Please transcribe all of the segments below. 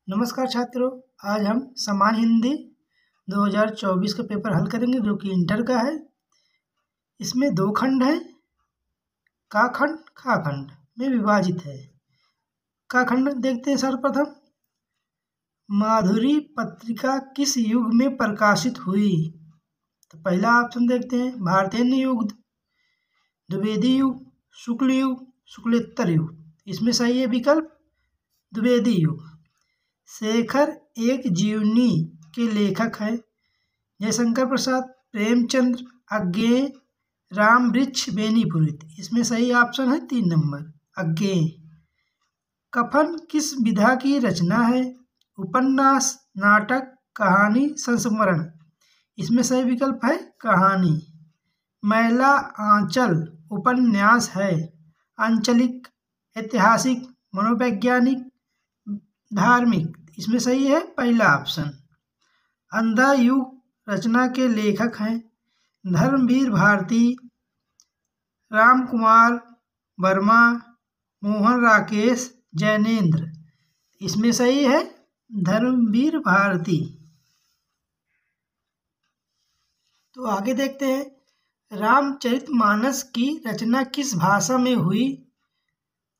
नमस्कार छात्रों, आज हम सामान्य हिंदी 2024 का पेपर हल करेंगे जो कि इंटर का है। इसमें दो खंड हैं, का खंड खा खंड में विभाजित है। का खंड देखते हैं। सर्वप्रथम, माधुरी पत्रिका किस युग में प्रकाशित हुई? तो पहला ऑप्शन देखते हैं, भारतेय युग, द्विवेदी युग, शुक्ल युग, शुक्लेत्तर युग। इसमें सही है विकल्प द्विवेदी युग। शेखर एक जीवनी के लेखक हैं। जयशंकर प्रसाद, प्रेमचंद्र, अज्ञेय, राम वृक्ष बेनीपुरी। इसमें सही ऑप्शन है 3 नंबर अज्ञेय। कफन किस विधा की रचना है? उपन्यास, नाटक, कहानी, संस्मरण। इसमें सही विकल्प है कहानी। मैला आंचल उपन्यास है। आंचलिक, ऐतिहासिक, मनोवैज्ञानिक, धार्मिक। इसमें सही है पहला ऑप्शन। अंधा युग रचना के लेखक हैं धर्मवीर भारती, राम कुमार वर्मा, मोहन राकेश, जैनेन्द्र। इसमें सही है धर्मवीर भारती। तो आगे देखते हैं, रामचरितमानस की रचना किस भाषा में हुई?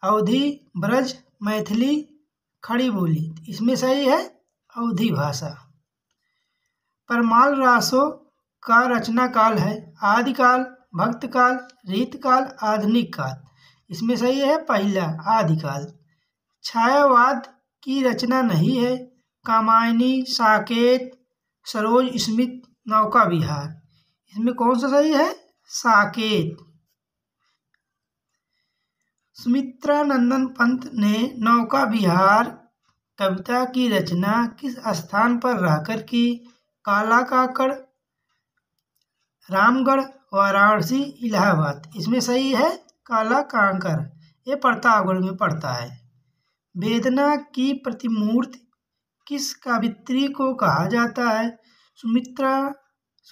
अवधी, ब्रज, मैथिली, खड़ी बोली। इसमें सही है अवधी भाषा। परमाल रासों का रचना काल है आदिकाल, भक्तकाल, रीतकाल, आधुनिक काल। इसमें सही है पहला आदिकाल। छायावाद की रचना नहीं है कामायनी, साकेत, सरोज स्मित, नौका विहार। इसमें कौन सा सही है? साकेत। सुमित्रानंदन पंत ने नौका विहार कविता की रचना किस स्थान पर रहकर की? काला काकड़, रामगढ़, वाराणसी, इलाहाबाद। इसमें सही है काला कांकर, ये प्रतापगढ़ में पड़ता है। वेदना की प्रतिमूर्ति किस कवित्री को कहा जाता है?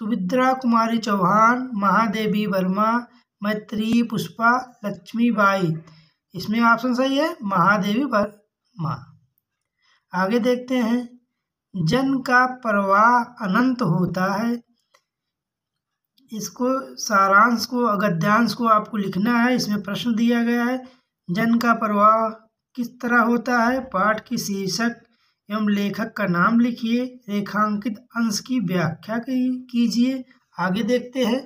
सुभद्रा कुमारी चौहान, महादेवी वर्मा, मैत्री पुष्पा, लक्ष्मीबाई। इसमें ऑप्शन सही है महादेवी वर्मा। आगे देखते हैं, जन का प्रवाह अनंत होता है। इसको सारांश को, गद्यांश को आपको लिखना है। इसमें प्रश्न दिया गया है, जन का प्रवाह किस तरह होता है? पाठ की शीर्षक एवं लेखक का नाम लिखिए, रेखांकित अंश की व्याख्या कीजिए। आगे देखते हैं,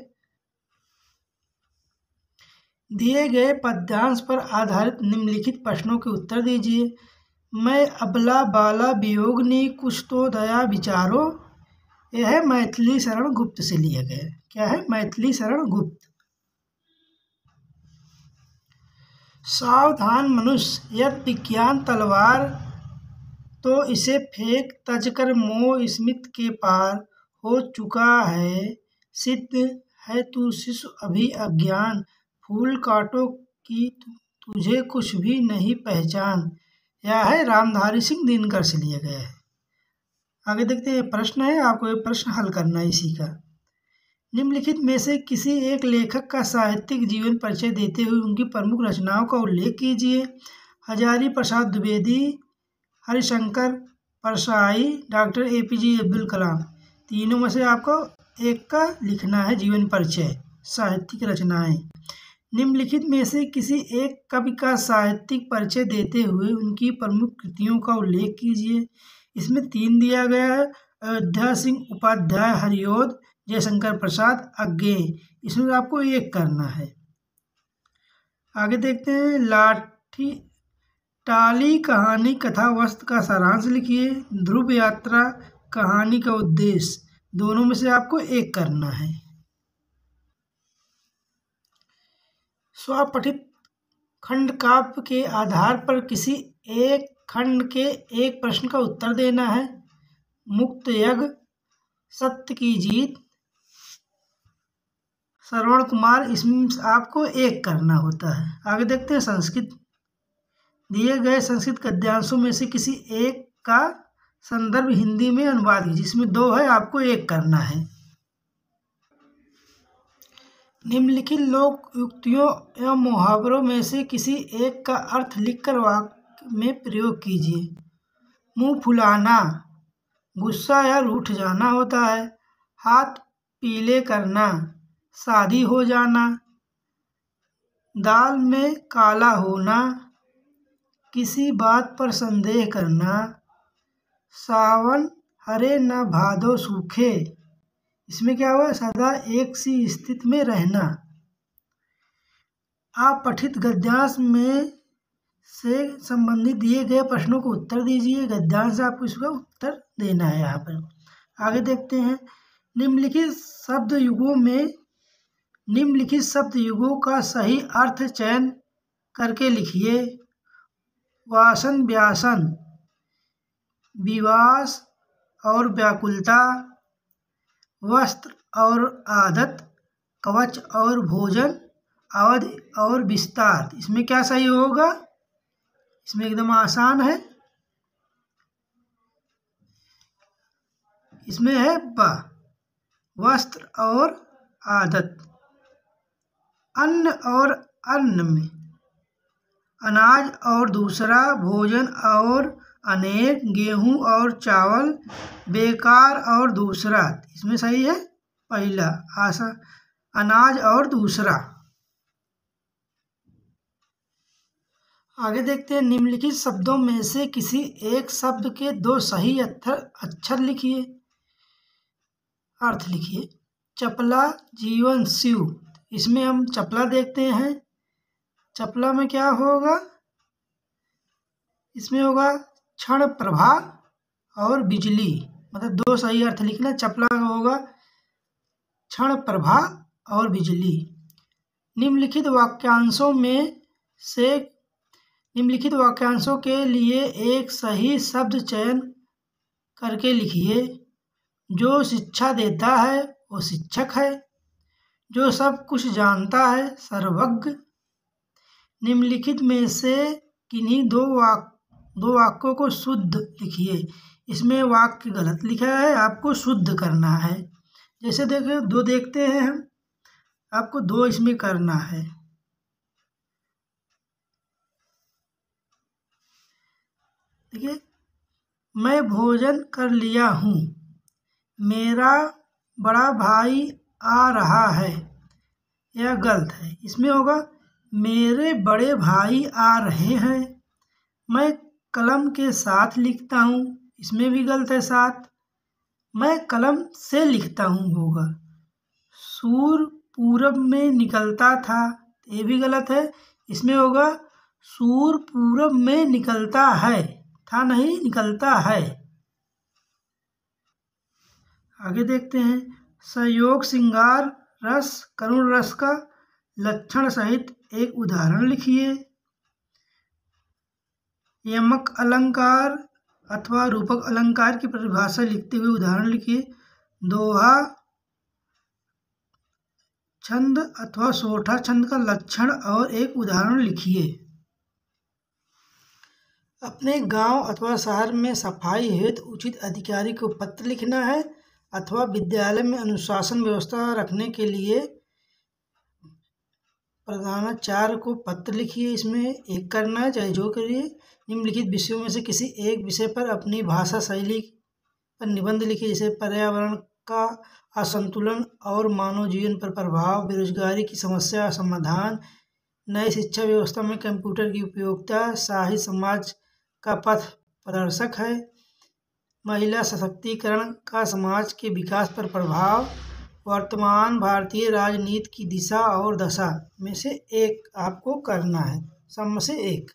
दिए गए पद्यांश पर आधारित निम्नलिखित प्रश्नों के उत्तर दीजिए। मैं अबला बाला वियोगनी कुछ तो दया विचारो। यह है मैथिली शरण गुप्त से लिया गया। क्या है? मैथिली शरण गुप्त। सावधान मनुष्य, यद विज्ञान तलवार तो इसे फेंक तजकर मोह स्मित के पार हो चुका है। सिद्ध है तू शिशु अभी अज्ञान, फूल काटो की तुझे कुछ भी नहीं पहचान। यह है रामधारी सिंह दिनकर से लिया गया है। आगे देखते हैं, प्रश्न है, आपको एक प्रश्न हल करना है इसी का। निम्नलिखित में से किसी एक लेखक का साहित्यिक जीवन परिचय देते हुए उनकी प्रमुख रचनाओं का उल्लेख कीजिए। Hazari Prasad Dwivedi, Harishankar Parsai, doctor APJ Abdul Kalam. तीनों में से आपको एक का लिखना है जीवन परिचय, साहित्यिक रचनाएं। निम्नलिखित में से किसी एक कवि का साहित्यिक परिचय देते हुए उनकी प्रमुख कृतियों का उल्लेख कीजिए। इसमें 3 दिया गया है, अयोध्या सिंह उपाध्याय हरिओद, जयशंकर प्रसाद अज्ञेय। इसमें आपको एक करना है। आगे देखते हैं, लाठी टाली कहानी कथा वस्तु का सारांश लिखिए। ध्रुव यात्रा कहानी का उद्देश्य। दोनों में से आपको एक करना है। स्वपठित खंड काव्य के आधार पर किसी एक खंड के एक प्रश्न का उत्तर देना है। मुक्त यज्ञ, सत्य की जीत, श्रवण कुमार। इसमें आपको एक करना होता है। आगे देखते हैं, संस्कृत। दिए गए संस्कृत गद्यांशों में से किसी एक का संदर्भ हिंदी में अनुवाद कीजिए। जिसमें 2 है, आपको एक करना है। निम्नलिखित लोक युक्तियों एवं मुहावरों में से किसी एक का अर्थ लिखकर वाक्य में प्रयोग कीजिए। मुंह फुलाना गुस्सा या रूठ जाना होता है। हाथ पीले करना शादी हो जाना। दाल में काला होना किसी बात पर संदेह करना। सावन हरे न भादो सूखे, इसमें क्या हुआ, सदा एक सी स्थिति में रहना। आप पठित गद्यांश में से संबंधित दिए गए प्रश्नों को उत्तर दीजिए। गद्यांश से आपको इसका उत्तर देना है। यहाँ पर आगे देखते हैं। निम्नलिखित शब्द युगों का सही अर्थ चयन करके लिखिए। वासन व्यासन, विवास और व्याकुलता, वस्त्र और आदत, कवच और भोजन, अवधि और विस्तार। इसमें क्या सही होगा, इसमें एकदम आसान है, इसमें है वस्त्र और आदत। अन्न और अन्न में अनाज और दूसरा, भोजन और अनेक, गेहूं और चावल, बेकार और दूसरा। इसमें सही है पहला, अनाज और दूसरा। आगे देखते हैं। निम्नलिखित शब्दों में से किसी एक शब्द के दो सही अक्षर लिखिए, अर्थ लिखिए। चपला, जीवन, शिव। इसमें हम चपला देखते हैं। चपला में क्या होगा, इसमें होगा क्षण प्रभा और बिजली, मतलब दो सही अर्थ लिखना। चपला का होगा क्षण प्रभा और बिजली। निम्नलिखित वाक्यांशों के लिए एक सही शब्द चयन करके लिखिए। जो शिक्षा देता है वो शिक्षक है। जो सब कुछ जानता है सर्वज्ञ। निम्नलिखित में से किन्हीं दो वाक्यों को शुद्ध लिखिए। इसमें वाक्य गलत लिखा है, आपको शुद्ध करना है। जैसे देखिए, दो देखते हैं हम, आपको दो इसमें करना है। देखिए, मैं भोजन कर लिया हूँ, मेरा बड़ा भाई आ रहा है, यह गलत है। इसमें होगा मेरे बड़े भाई आ रहे हैं। मैं कलम के साथ लिखता हूँ, इसमें भी गलत है साथ। मैं कलम से लिखता हूँ होगा। सूर्य पूरब में निकलता था, ये भी गलत है। इसमें होगा सूर्य पूरब में निकलता है, था नहीं, निकलता है। आगे देखते हैं। संयोग, श्रृंगार रस, करुण रस का लक्षण सहित एक उदाहरण लिखिए। यमक अलंकार अथवा रूपक अलंकार की परिभाषा लिखते हुए उदाहरण लिखिए। दोहा छंद अथवा सोठा छंद का लक्षण और एक उदाहरण लिखिए। अपने गांव अथवा शहर में सफाई हेतु उचित अधिकारी को पत्र लिखना है, अथवा विद्यालय में अनुशासन व्यवस्था रखने के लिए प्रधानाचार्य को पत्र लिखिए। इसमें एक करना है, चाहे जो करिए। निम्नलिखित विषयों में से किसी एक विषय पर अपनी भाषा शैली पर निबंध लिखिए। जैसे पर्यावरण का असंतुलन और मानव जीवन पर प्रभाव, बेरोजगारी की समस्या समाधान, नई शिक्षा व्यवस्था में कंप्यूटर की उपयोगिता, शाही समाज का पथ प्रदर्शक है, महिला सशक्तिकरण का समाज के विकास पर प्रभाव, वर्तमान भारतीय राजनीति की दिशा और दशा में से एक आपको करना है, सब में से एक।